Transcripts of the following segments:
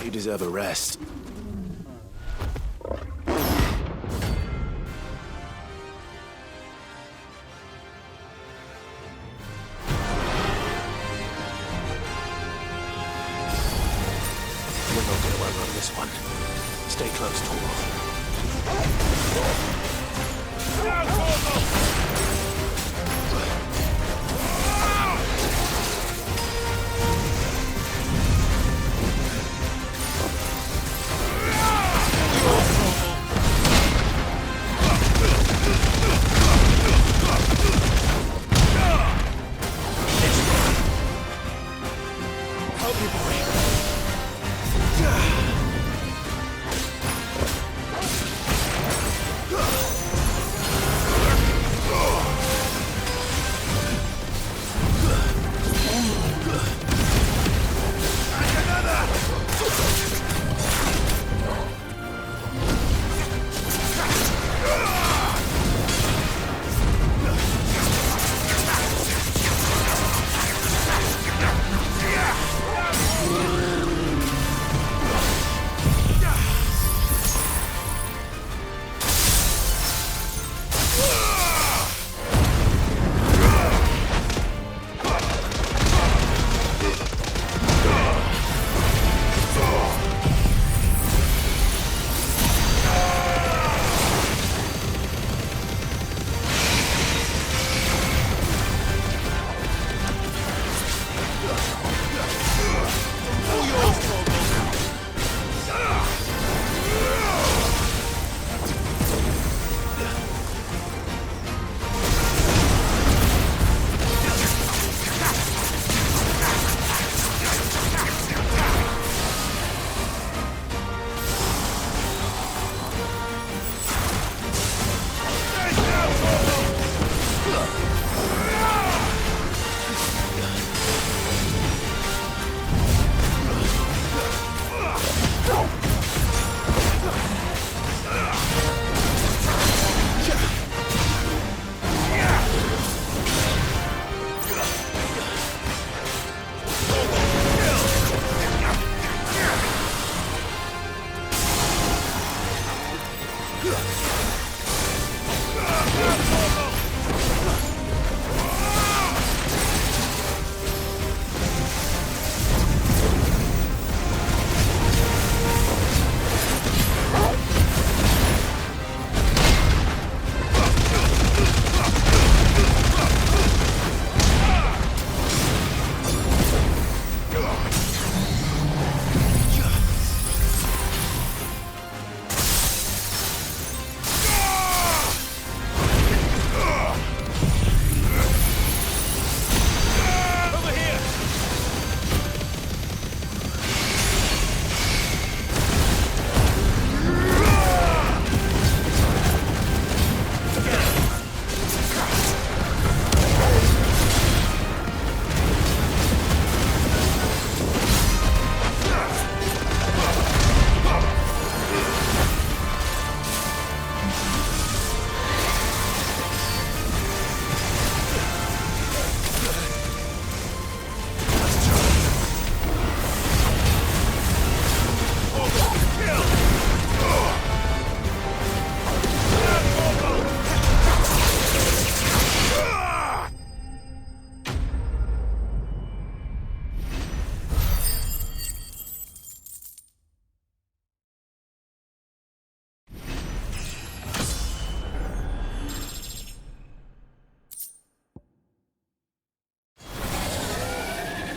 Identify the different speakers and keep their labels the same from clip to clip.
Speaker 1: You deserve a rest. We're not gonna outrun this one. Stay close, Torvald.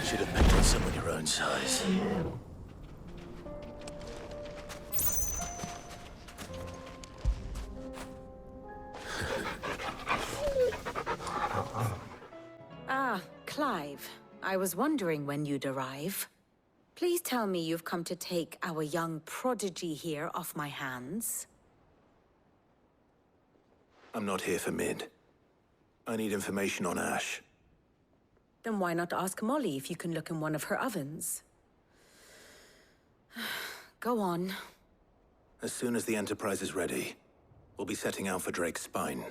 Speaker 1: Should have picked on someone your own size.
Speaker 2: Ah, Clive. I was wondering when you'd arrive. Please tell me you've come to take our young prodigy here off my hands.
Speaker 1: I'm not here for Mid. I need information on Ash.
Speaker 2: Then why not ask Molly if you can look in one of her ovens? Go on.
Speaker 1: As soon as the Enterprise is ready, we'll be setting out for Drake's spine.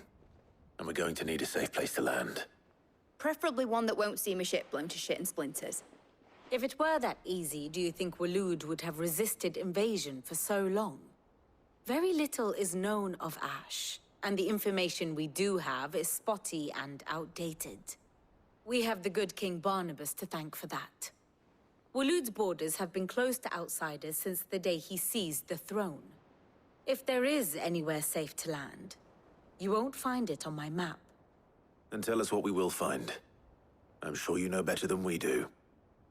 Speaker 1: And we're going to need a safe place to land.
Speaker 3: Preferably one that won't see my ship blown to shit and splinters.
Speaker 2: If it were that easy, do you think Waloed would have resisted invasion for so long? Very little is known of Ash, and the information we do have is spotty and outdated. We have the good King Barnabas to thank for that. Waloed's borders have been closed to outsiders since the day he seized the throne. If there is anywhere safe to land, you won't find it on my map.
Speaker 1: Then tell us what we will find. I'm sure you know better than we do.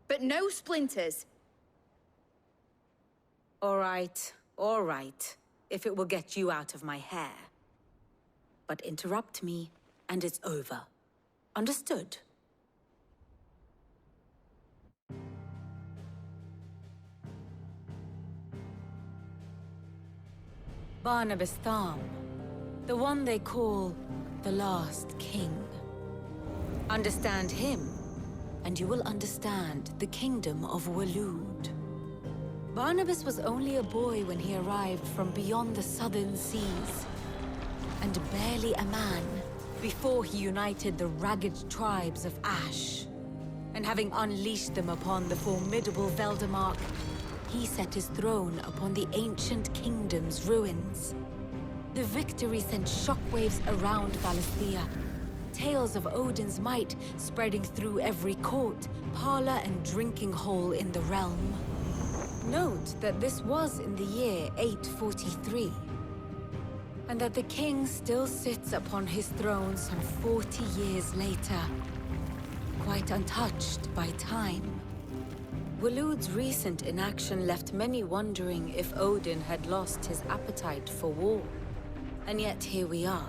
Speaker 3: But no splinters.
Speaker 2: All right, if it will get you out of my hair. But interrupt me, and it's over. Understood? Barnabas Tham, the one they call the last king. Understand him, and you will understand the kingdom of Waloed. Barnabas was only a boy when he arrived from beyond the southern seas, and barely a man before he united the ragged tribes of Ash. And having unleashed them upon the formidable Veldemark, he set his throne upon the ancient kingdom's ruins. The victory sent shockwaves around Valisthea, tales of Odin's might spreading through every court, parlor, and drinking hole in the realm. Note that this was in the year 843, and that the king still sits upon his throne some 40 years later, quite untouched by time. Waloed's recent inaction left many wondering if Odin had lost his appetite for war. And yet here we are.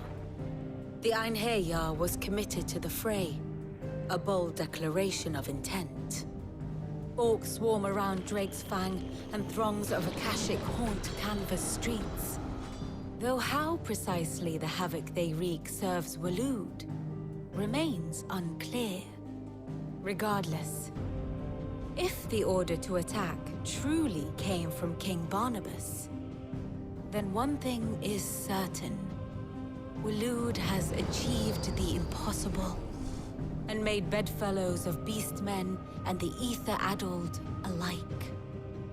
Speaker 2: The Einherjar was committed to the fray, a bold declaration of intent. Orcs swarm around Drake's Fang, and throngs of Akashic haunt Canvas streets. Though how precisely the havoc they wreak serves Waloed remains unclear. Regardless, if the order to attack truly came from King Barnabas, then one thing is certain. Waloed has achieved the impossible, and made bedfellows of beastmen and the ether-addled alike.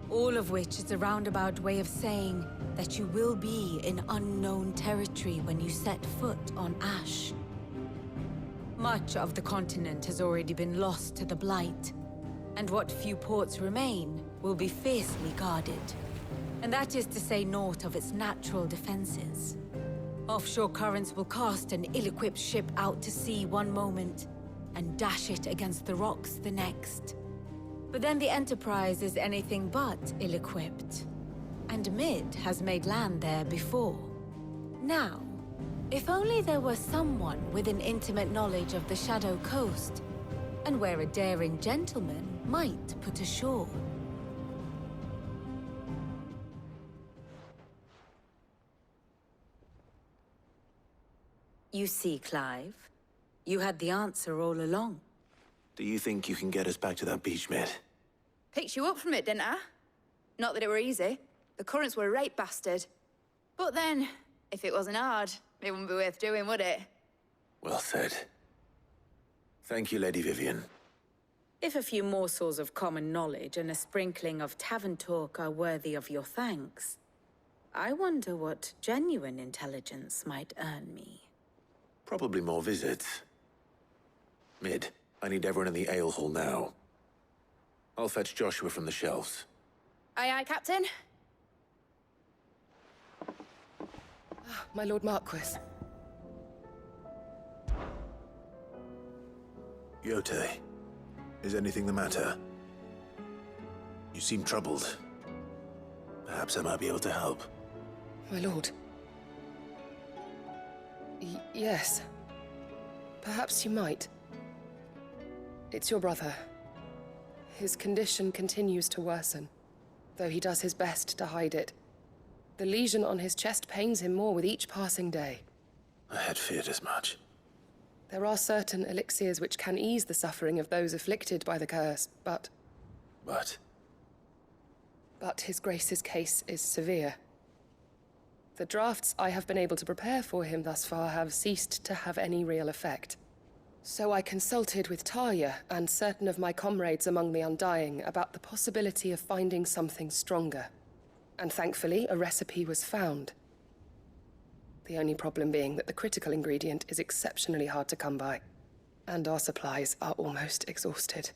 Speaker 2: All of which is a roundabout way of saying that you will be in unknown territory when you set foot on Ash. Much of the continent has already been lost to the Blight, and what few ports remain will be fiercely guarded. And that is to say naught of its natural defenses. Offshore currents will cast an ill-equipped ship out to sea one moment, and dash it against the rocks the next. But then the Enterprise is anything but ill-equipped. And Mid has made land there before. Now, if only there were someone with an intimate knowledge of the Shadow Coast, and where a daring gentleman might put ashore. You see, Clive, you had the answer all along.
Speaker 1: Do you think you can get us back to that beach, Mid?
Speaker 3: Picked you up from it, didn't I? Not that it were easy. The currents were a right bastard. But then, if it wasn't hard, it wouldn't be worth doing, would it?
Speaker 1: Well said. Thank you, Lady Vivian.
Speaker 2: If a few morsels of common knowledge and a sprinkling of tavern talk are worthy of your thanks, I wonder what genuine intelligence might earn me.
Speaker 1: Probably more visits. Mid, I need everyone in the ale hall now. I'll fetch Joshua from the shelves.
Speaker 3: Aye, aye, Captain.
Speaker 4: My Lord Marquis.
Speaker 1: Yote, is anything the matter? You seem troubled. Perhaps I might be able to help.
Speaker 4: My lord. Yes. Perhaps you might. It's your brother. His condition continues to worsen, though he does his best to hide it. The lesion on his chest pains him more with each passing day.
Speaker 1: I had feared as much.
Speaker 4: There are certain elixirs which can ease the suffering of those afflicted by the curse, but His Grace's case is severe. The drafts I have been able to prepare for him thus far have ceased to have any real effect. So I consulted with Talia and certain of my comrades among the Undying about the possibility of finding something stronger. And thankfully, a recipe was found. The only problem being that the critical ingredient is exceptionally hard to come by. And our supplies are almost exhausted.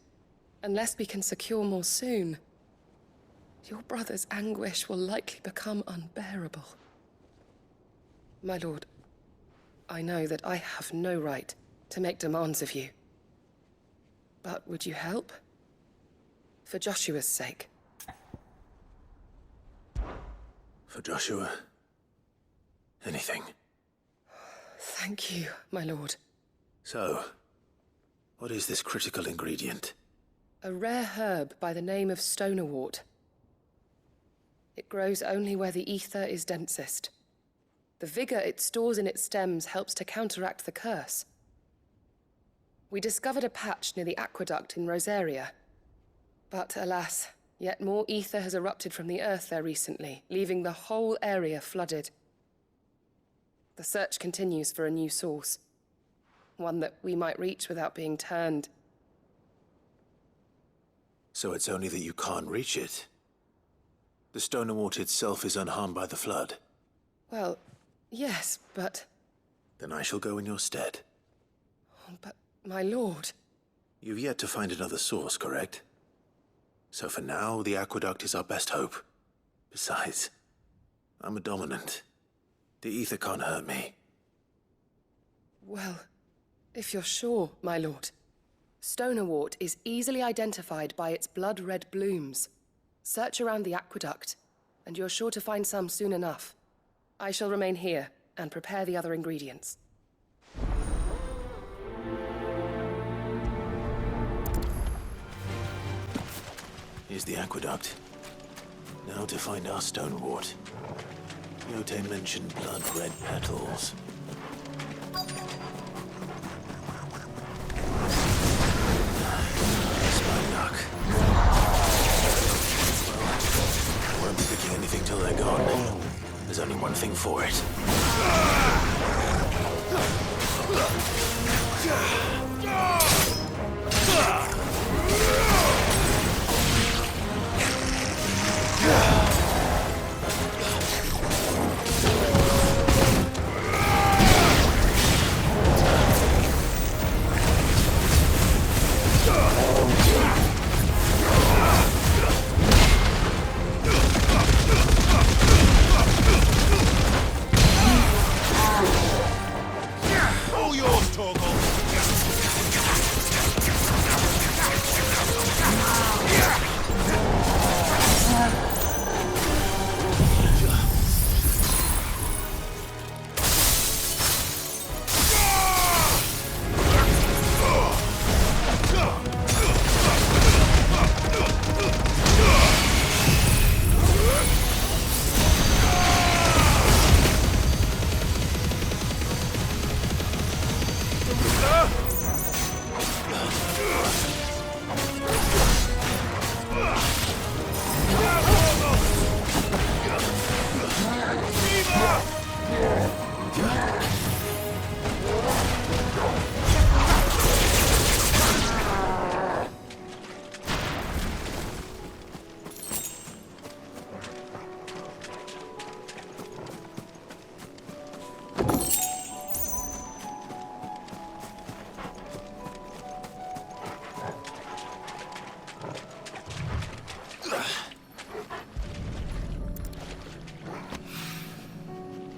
Speaker 4: Unless we can secure more soon, your brother's anguish will likely become unbearable. My lord, I know that I have no right to make demands of you. But would you help? For Joshua's sake.
Speaker 1: For Joshua? Anything.
Speaker 4: Thank you, my lord.
Speaker 1: So, what is this critical ingredient?
Speaker 4: A rare herb by the name of stonerwort. It grows only where the ether is densest. The vigor it stores in its stems helps to counteract the curse. We discovered a patch near the aqueduct in Rosaria. But alas, yet more ether has erupted from the earth there recently, leaving the whole area flooded. The search continues for a new source. One that we might reach without being turned.
Speaker 1: So it's only that you can't reach it? The stonerwort itself is unharmed by the flood?
Speaker 4: Well, yes, but...
Speaker 1: Then I shall go in your stead.
Speaker 4: Oh, but, my lord...
Speaker 1: You've yet to find another source, correct? So for now, the aqueduct is our best hope. Besides, I'm a dominant. The ether can't hurt me.
Speaker 4: Well, if you're sure, my lord. Stonerwort is easily identified by its blood-red blooms. Search around the aqueduct, and you're sure to find some soon enough. I shall remain here and prepare the other ingredients.
Speaker 1: Here's the aqueduct. Now to find our stonerwort. Yote mentioned blood-red petals. That's my luck. Well, I won't be picking anything till they're gone. There's only one thing for it.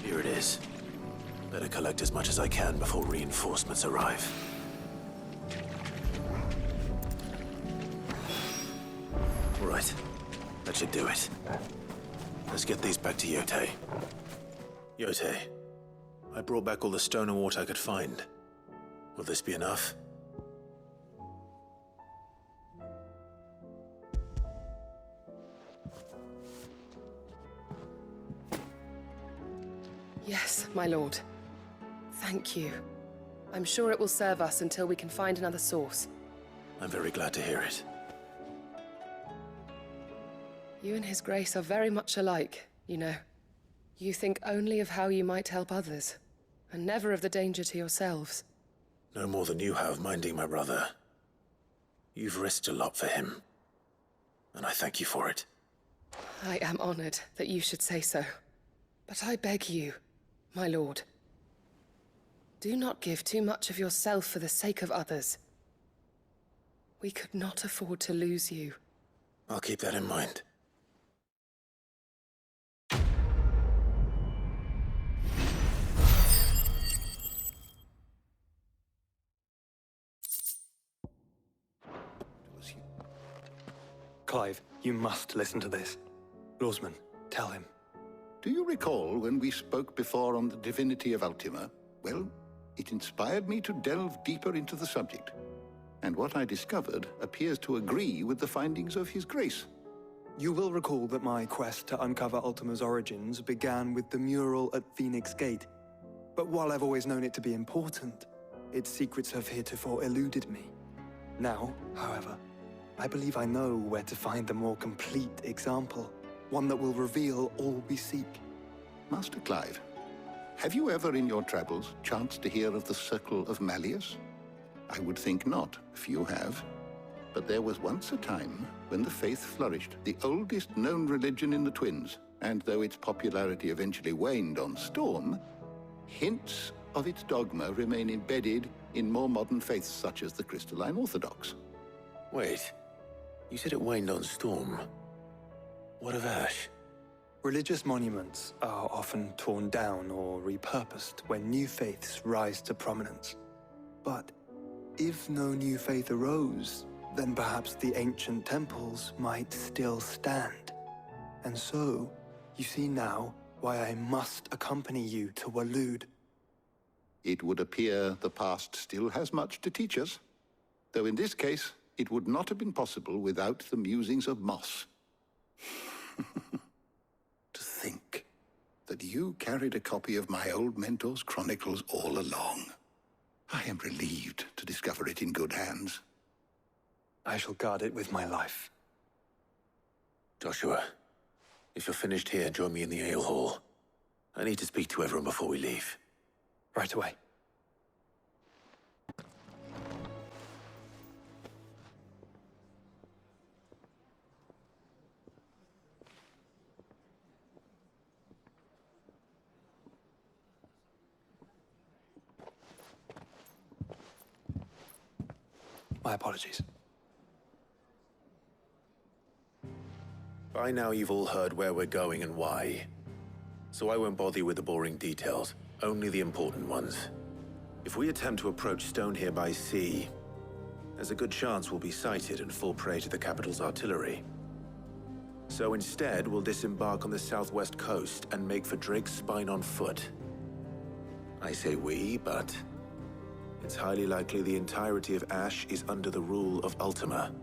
Speaker 1: Here it is. Better collect as much as I can before reinforcements arrive. Right. That should do it. Let's get these back to Yote. Yote, I brought back all the stonerwort I could find. Will this be enough?
Speaker 4: Yes, my lord. Thank you. I'm sure it will serve us until we can find another source.
Speaker 1: I'm very glad to hear it.
Speaker 4: You and His Grace are very much alike, you know. You think only of how you might help others, and never of the danger to yourselves.
Speaker 1: No more than you have minding my brother. You've risked a lot for him, and I thank you for it.
Speaker 4: I am honored that you should say so. But I beg you, my lord, do not give too much of yourself for the sake of others. We could not afford to lose you.
Speaker 1: I'll keep that in mind.
Speaker 5: Clive, you must listen to this. Lawsman, tell him.
Speaker 6: Do you recall when we spoke before on the divinity of Ultima? Well, it inspired me to delve deeper into the subject. And what I discovered appears to agree with the findings of His Grace.
Speaker 5: You will recall that my quest to uncover Ultima's origins began with the mural at Phoenix Gate. But while I've always known it to be important, its secrets have heretofore eluded me. Now, however, I believe I know where to find the more complete example. One that will reveal all we seek.
Speaker 6: Master Clive, have you ever in your travels chanced to hear of the Circle of Malleus? I would think not, if you have. But there was once a time when the faith flourished, the oldest known religion in the Twins, and though its popularity eventually waned on Storm, hints of its dogma remain embedded in more modern faiths such as the Crystalline Orthodox.
Speaker 1: Wait, you said it waned on Storm. What of Ash?
Speaker 5: Religious monuments are often torn down or repurposed when new faiths rise to prominence. But if no new faith arose, then perhaps the ancient temples might still stand. And so, you see now why I must accompany you to Waloed.
Speaker 6: It would appear the past still has much to teach us, though in this case, it would not have been possible without the musings of Moss. To think that you carried a copy of my old mentor's chronicles all along. I am relieved to discover it in good hands.
Speaker 5: I shall guard it with my life.
Speaker 1: Joshua, if you're finished here, join me in the ale hall. I need to speak to everyone before we leave.
Speaker 5: Right away. My apologies.
Speaker 1: By now you've all heard where we're going and why. So I won't bother you with the boring details, only the important ones. If we attempt to approach Stone here by sea, there's a good chance we'll be sighted and fall prey to the capital's artillery. So instead, we'll disembark on the southwest coast and make for Drake's Spine on foot. I say we, but it's highly likely the entirety of Ash is under the rule of Ultima.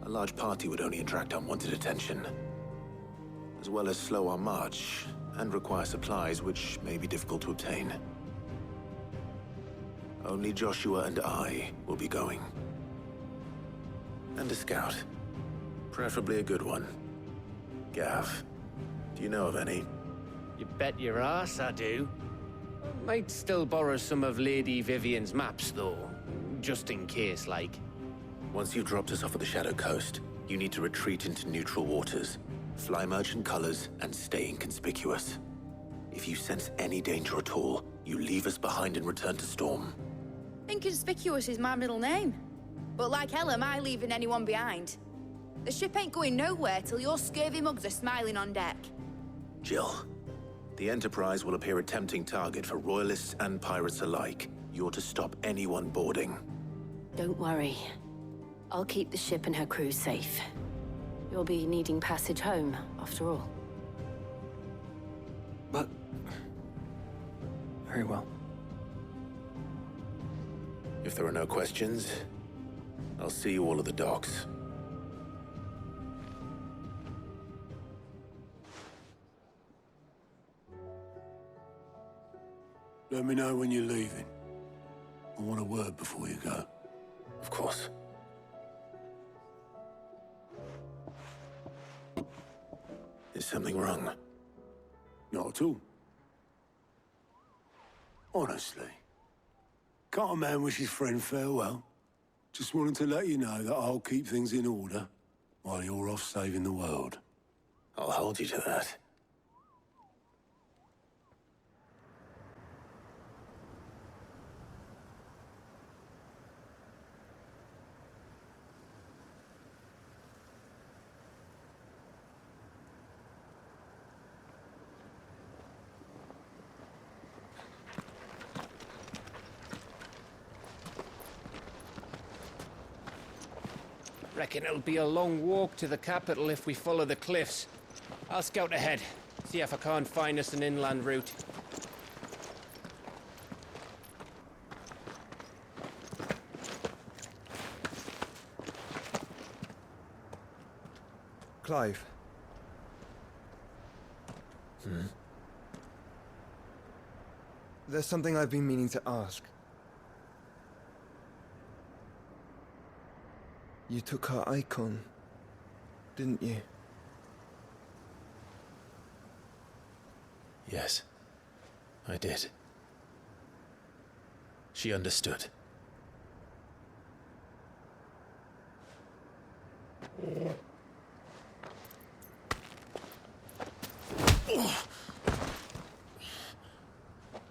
Speaker 1: A large party would only attract unwanted attention, as well as slow our march and require supplies which may be difficult to obtain. Only Joshua and I will be going. And a scout. Preferably a good one. Gav, do you know of any?
Speaker 7: You bet your ass I do. Might still borrow some of Lady Vivian's maps, though. Just in case, like.
Speaker 1: Once you've dropped us off at the Shadow Coast, you need to retreat into neutral waters, fly merchant colors, and stay inconspicuous. If you sense any danger at all, you leave us behind and return to Storm.
Speaker 3: Inconspicuous is my middle name. But like hell am I leaving anyone behind. The ship ain't going nowhere till your scurvy mugs are smiling on deck.
Speaker 1: Jill, the Enterprise will appear a tempting target for Royalists and pirates alike. You're to stop anyone boarding.
Speaker 2: Don't worry. I'll keep the ship and her crew safe. You'll be needing passage home, after all.
Speaker 5: But... very well.
Speaker 1: If there are no questions, I'll see you all at the docks.
Speaker 8: Let me know when you're leaving. I want a word before you go.
Speaker 1: Of course. Is something wrong?
Speaker 8: Not at all. Honestly, Can't a man wish his friend farewell? Just wanted to let you know that I'll keep things in order while you're off saving the world.
Speaker 1: I'll hold you to that.
Speaker 7: Reckon it'll be a long walk to the capital if we follow the cliffs. I'll scout ahead, see if I can't find us an inland route.
Speaker 9: Clive. There's something I've been meaning to ask. You took her icon, didn't you?
Speaker 1: Yes, I did. She understood.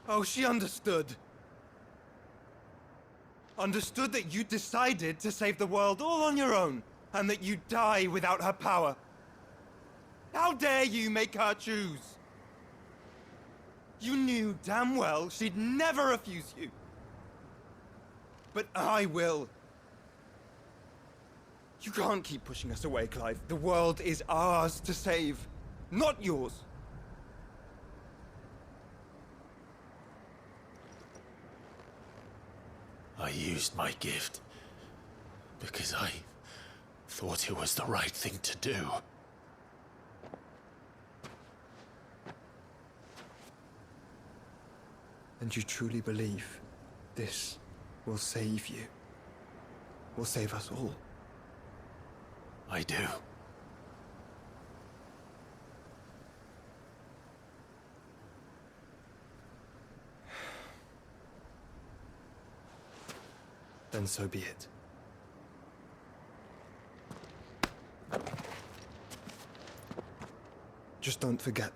Speaker 9: Oh, she understood. Understood that you decided to save the world all on your own, and that you'd die without her power. How dare you make her choose? You knew damn well she'd never refuse you. But I will. You can't keep pushing us away, Clive. The world is ours to save, not yours.
Speaker 1: I used my gift because I thought it was the right thing to do.
Speaker 9: And you truly believe this will save you? Will save us all?
Speaker 1: I do.
Speaker 9: Then so be it. Just don't forget,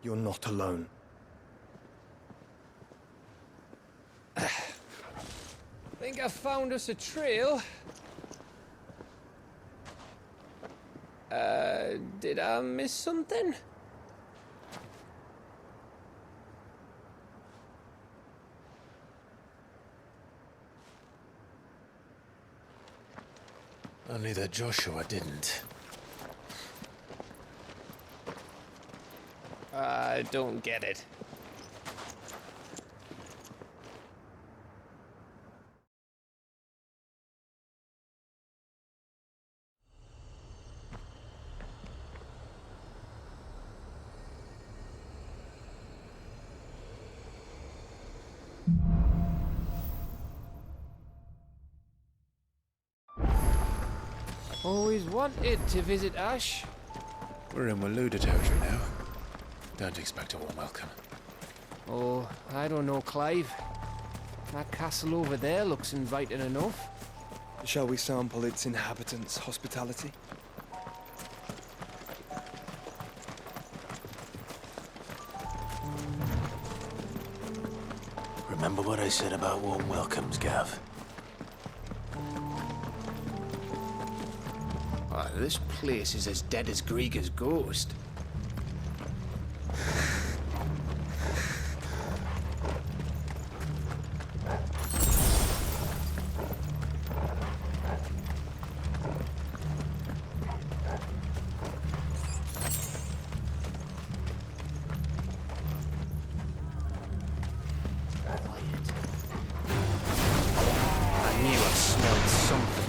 Speaker 9: you're not alone.
Speaker 7: Think I found us a trail. Did I miss something?
Speaker 1: Only that Joshua didn't.
Speaker 7: I don't get it. Always wanted to visit Ash.
Speaker 1: We're in Waloed territory now. Don't expect a warm welcome.
Speaker 7: Oh, I don't know, Clive. That castle over there looks inviting enough.
Speaker 9: Shall we sample its inhabitants' hospitality?
Speaker 1: Remember what I said about warm welcomes, Gav?
Speaker 7: Oh, this place is as dead as Grega's ghost. I knew I smelled something.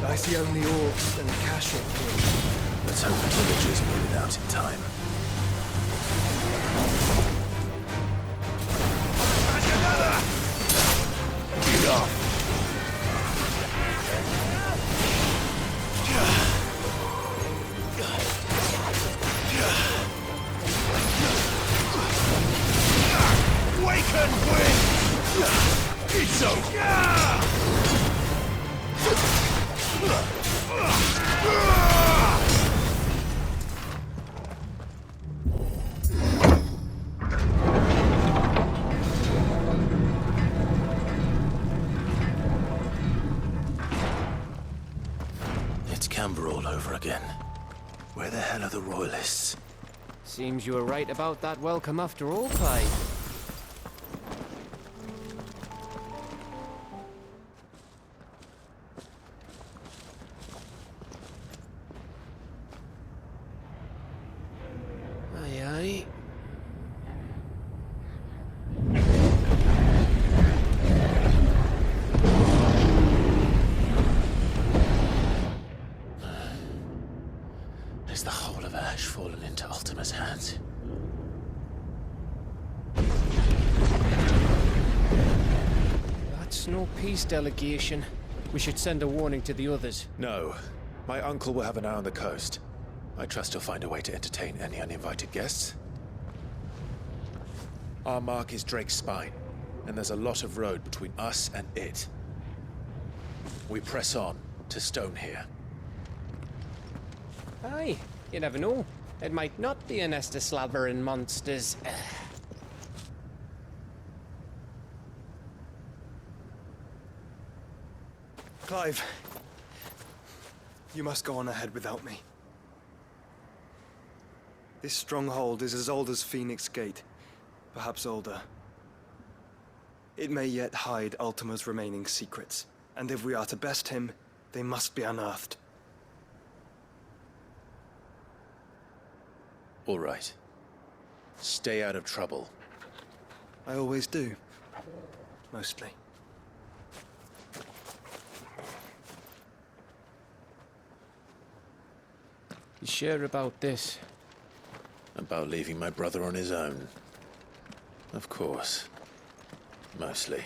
Speaker 9: I see only orcs and Akashic here.
Speaker 1: Let's hope the villagers made it out in time. Get off! Wake and win! It's Camber all over again. Where the hell are the Royalists?
Speaker 7: Seems you were right about that welcome after all, Clive. Aye, aye.
Speaker 1: Is the whole of Ash fallen into Ultima's hands?
Speaker 7: That's no peace delegation. We should send a warning to the others.
Speaker 1: No. My uncle will have an eye on the coast. I trust he'll find a way to entertain any uninvited guests. Our mark is Drake's Spine, and there's a lot of road between us and it. We press on to Stone here.
Speaker 7: Aye, you never know. It might not be a nest of slabbering monsters.
Speaker 5: Clive, you must go on ahead without me. This stronghold is as old as Phoenix Gate, perhaps older. It may yet hide Ultima's remaining secrets, and if we are to best him, they must be unearthed.
Speaker 1: All right. Stay out of trouble.
Speaker 5: I always do. Mostly.
Speaker 7: You sure about this?
Speaker 1: About leaving my brother on his own. Of course. Mostly.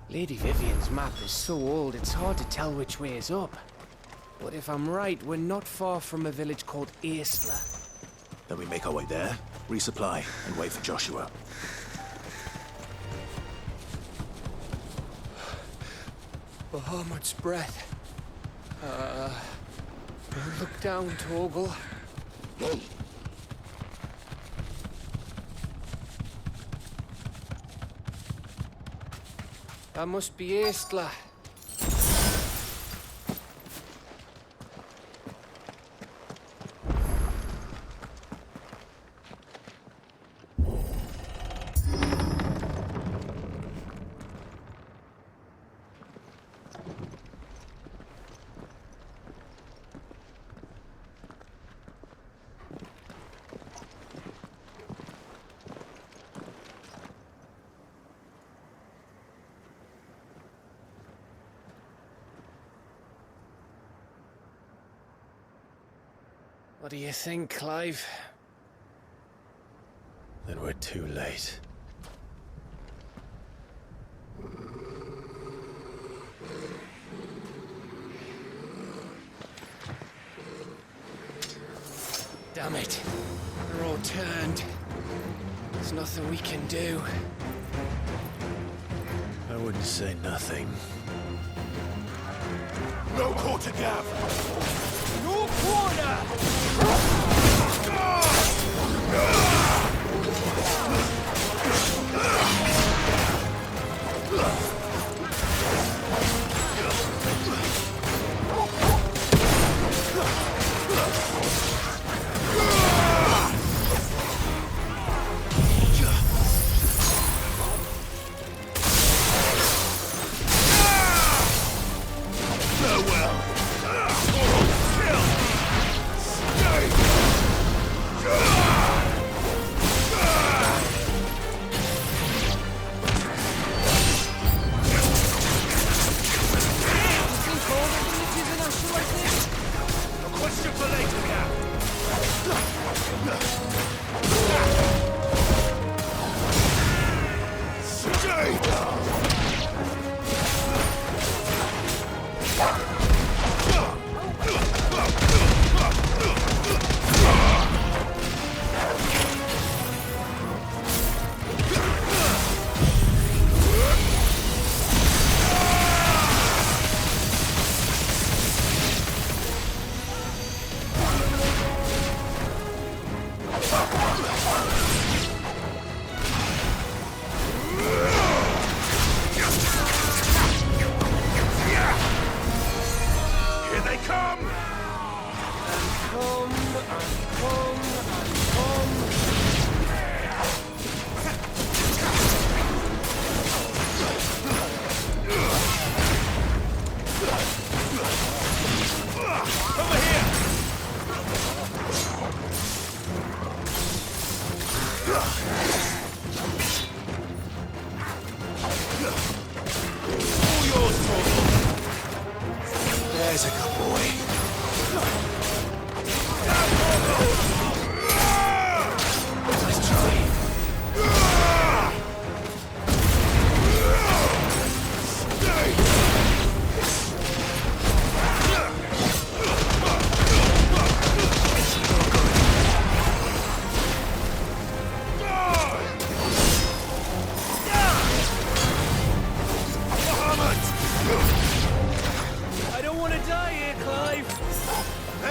Speaker 7: Lady Vivian's map is so old it's hard to tell which way is up. But if I'm right, we're not far from a village called Aistla.
Speaker 1: Then we make our way there, resupply, and wait for Joshua.
Speaker 7: Bahamut's breath. Look down, Torgal. That must be Aistla. What do you think, Clive?
Speaker 1: Then we're too late.
Speaker 7: Damn it. They're all turned. There's nothing we can do.
Speaker 1: I wouldn't say nothing.
Speaker 8: No quarter gap!
Speaker 7: No corner!
Speaker 8: Farewell! Or kill! Stay!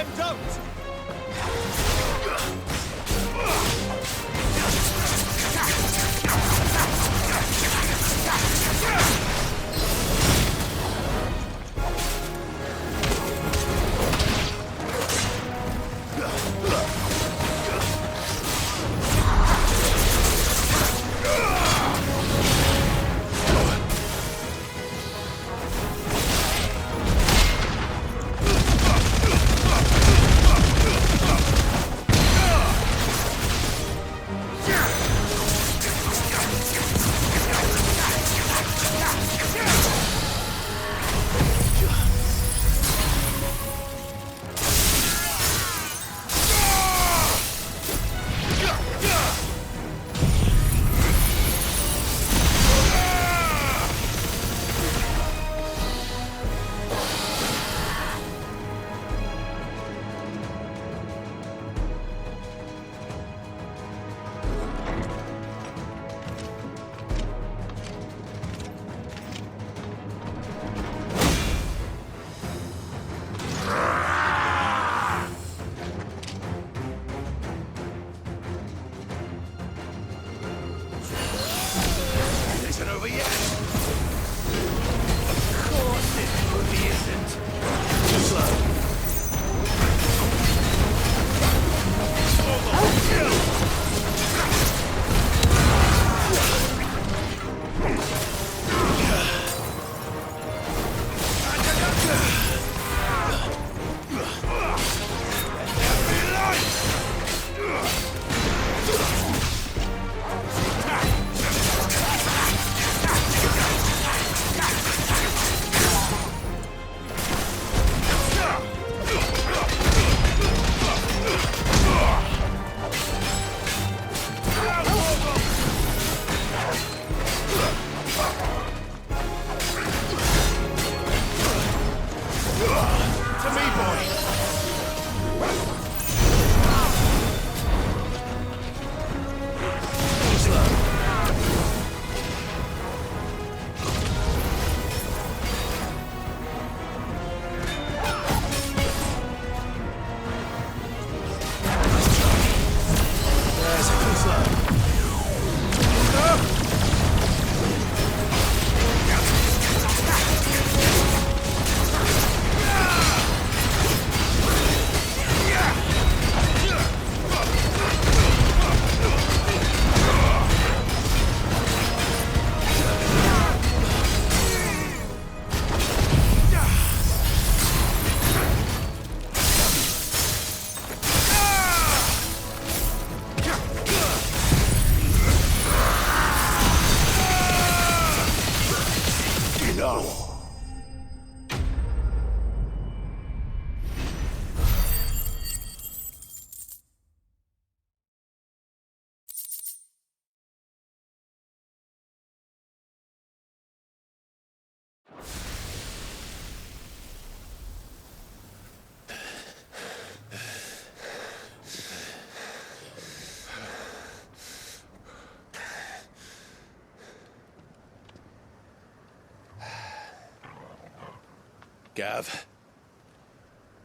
Speaker 9: then don't!
Speaker 1: Gav.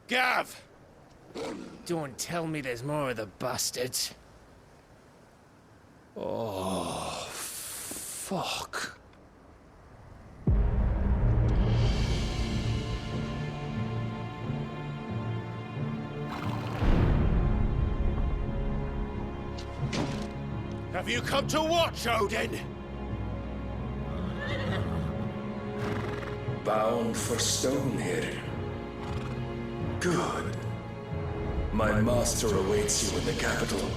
Speaker 1: Gav!
Speaker 7: Don't tell me there's more of the bastards.
Speaker 8: Oh, fuck.
Speaker 1: Have you come to watch, Odin?
Speaker 10: Bound for stone here. Good. My master awaits you in the capital,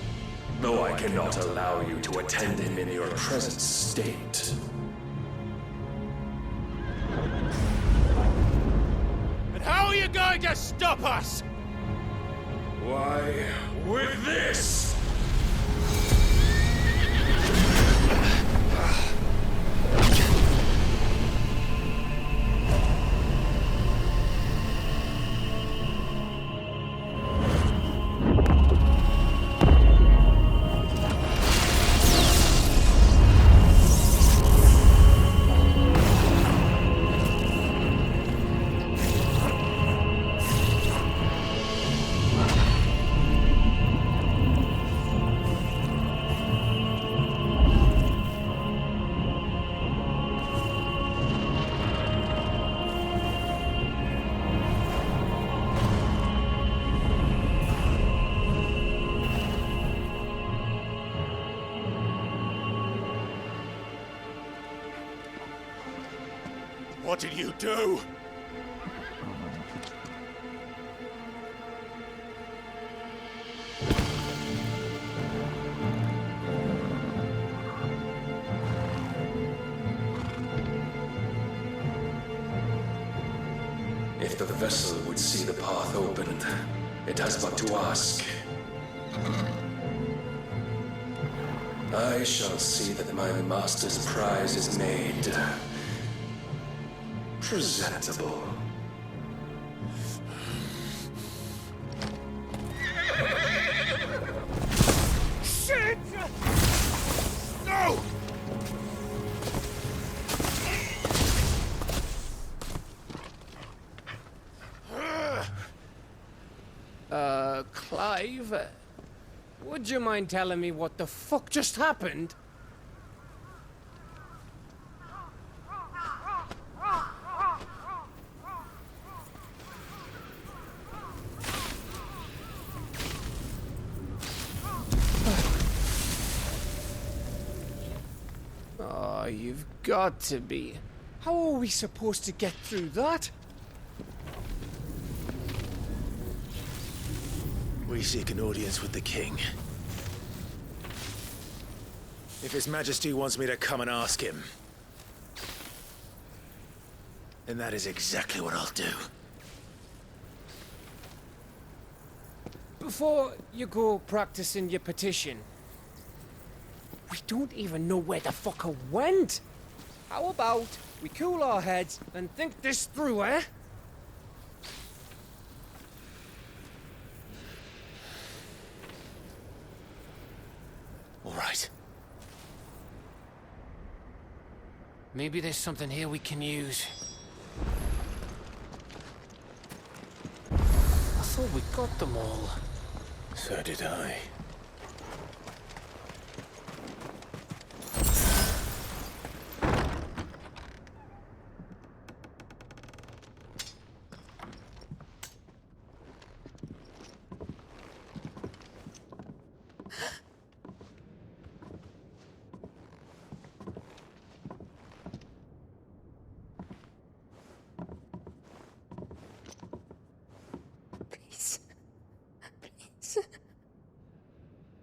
Speaker 10: though I cannot allow you to attend him in your present state.
Speaker 1: And how are you going to stop us?
Speaker 10: Why, with this!
Speaker 1: What did you do?
Speaker 10: If the vessel would see the path opened, it has but to ask. I shall see that my master's prize is made presentable.
Speaker 9: Shit! No!
Speaker 7: Clive, would you mind telling me what the fuck just happened? Oh, you've got to be. How are we supposed to get through that?
Speaker 1: We seek an audience with the king. If His Majesty wants me to come and ask him, then that is exactly what I'll do.
Speaker 7: Before you go practicing your petition, we don't even know where the fucker went. How about we cool our heads and think this through, eh?
Speaker 1: All right.
Speaker 7: Maybe there's something here we can use. I thought we got them all.
Speaker 1: So did I.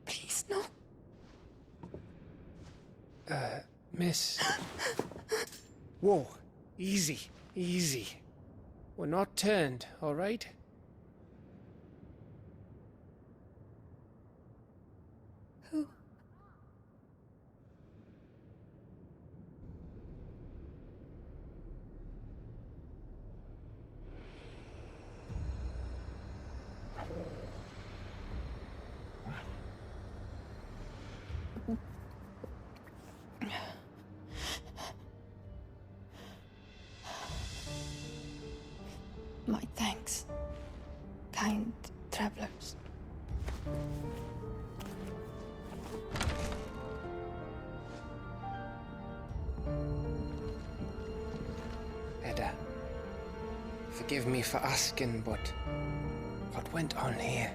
Speaker 3: Please, no.
Speaker 7: Miss. Whoa. Easy. Easy. We're not turned, all right?
Speaker 3: Who? My thanks, kind travelers.
Speaker 7: Edda, forgive me for asking, but what went on here?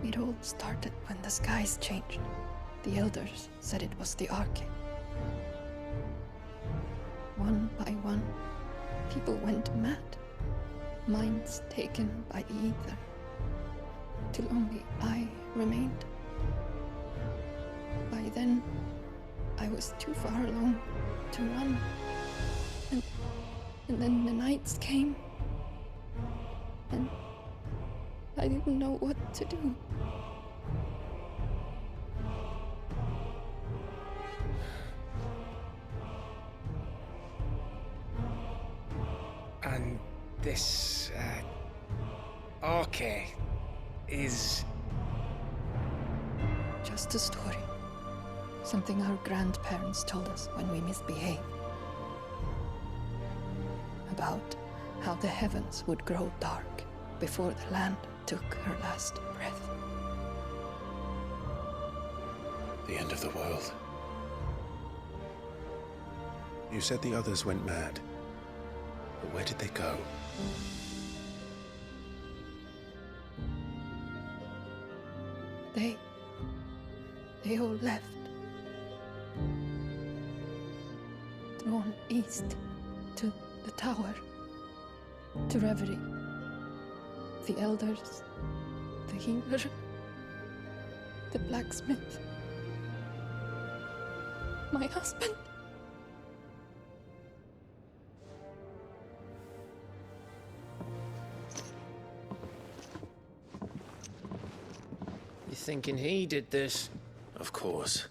Speaker 3: It all started when the skies changed. The elders said it was the Arche. One by one, people went mad. Minds taken by the ether. Till only I remained. By then, I was too far along to run. And then the nights came. And I didn't know what to do.
Speaker 7: And this, Arche is...
Speaker 3: Just a story. Something our grandparents told us when we misbehaved. About how the heavens would grow dark before the land took her last breath.
Speaker 1: The end of the world. You said the others went mad. But where did they go?
Speaker 11: They all left. Drawn east to the tower, to Reverie. The elders, the healer, the blacksmith, my husband.
Speaker 7: You thinking he did this?
Speaker 1: Of course.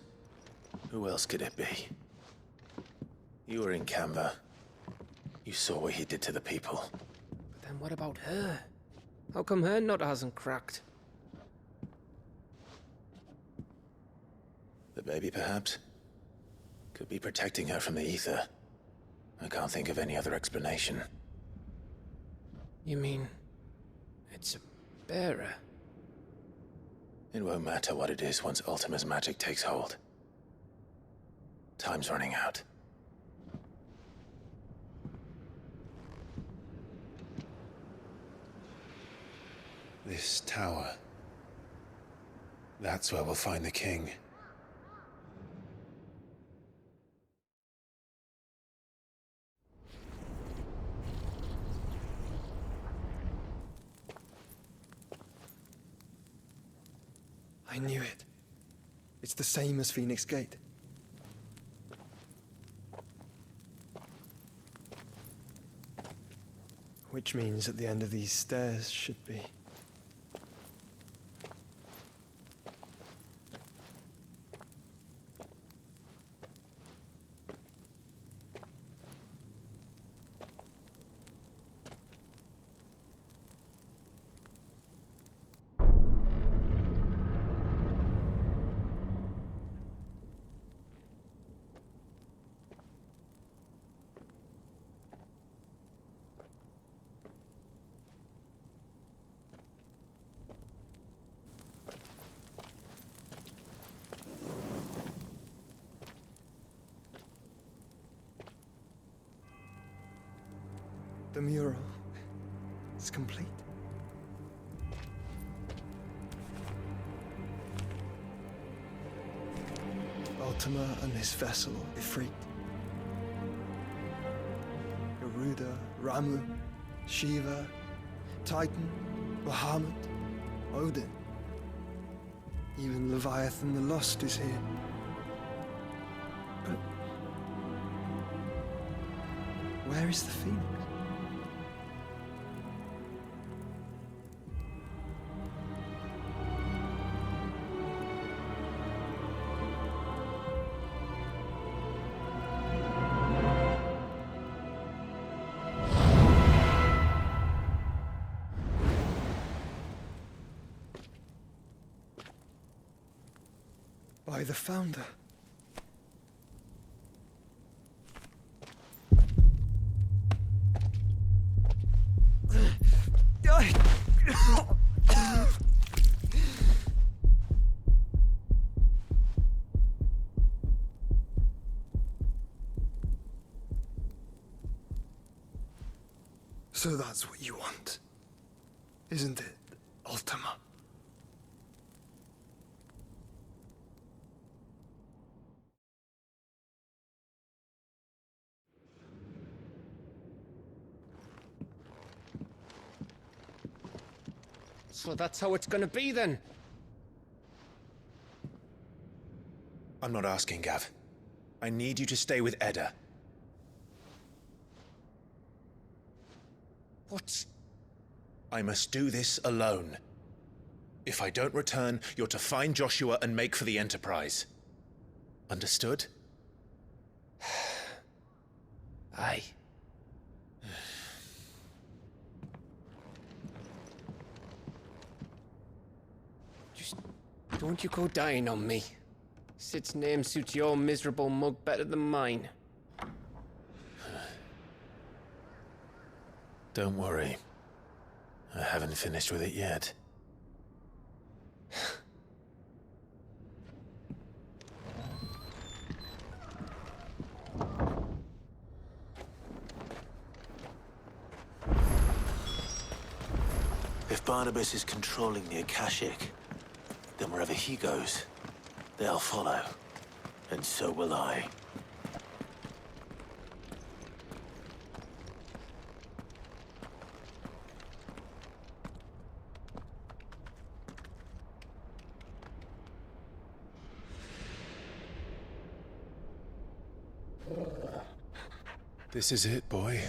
Speaker 1: Who else could it be? You were in Canva. You saw what he did to the people.
Speaker 7: But then what about her? How come her nut hasn't cracked?
Speaker 1: The baby, perhaps? Could be protecting her from the ether. I can't think of any other explanation.
Speaker 7: You mean... it's a bearer?
Speaker 1: It won't matter what it is once Ultima's magic takes hold. Time's running out. This tower. That's where we'll find the king.
Speaker 5: I knew it. It's the same as Phoenix Gate. Which means at the end of these stairs should be... The mural is complete. Ultima and his vessel, Ifrit. Garuda, Ramu, Shiva, Titan, Bahamut, Odin. Even Leviathan the Lost is here. But where is the Phoenix? By the Founder. So that's what you want, isn't it, Ultima?
Speaker 7: So that's how it's gonna be then?
Speaker 1: I'm not asking, Gav. I need you to stay with Edda.
Speaker 7: What?
Speaker 1: I must do this alone. If I don't return, you're to find Joshua and make for the Enterprise. Understood?
Speaker 7: Aye. Just don't you go dying on me. Sid's name suits your miserable mug better than mine.
Speaker 1: Don't worry. I haven't finished with it yet. If Barnabas is controlling the Akashic, then wherever he goes, they'll follow. And so will I.
Speaker 8: This is it, boy.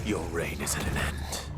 Speaker 1: Your reign is at an end.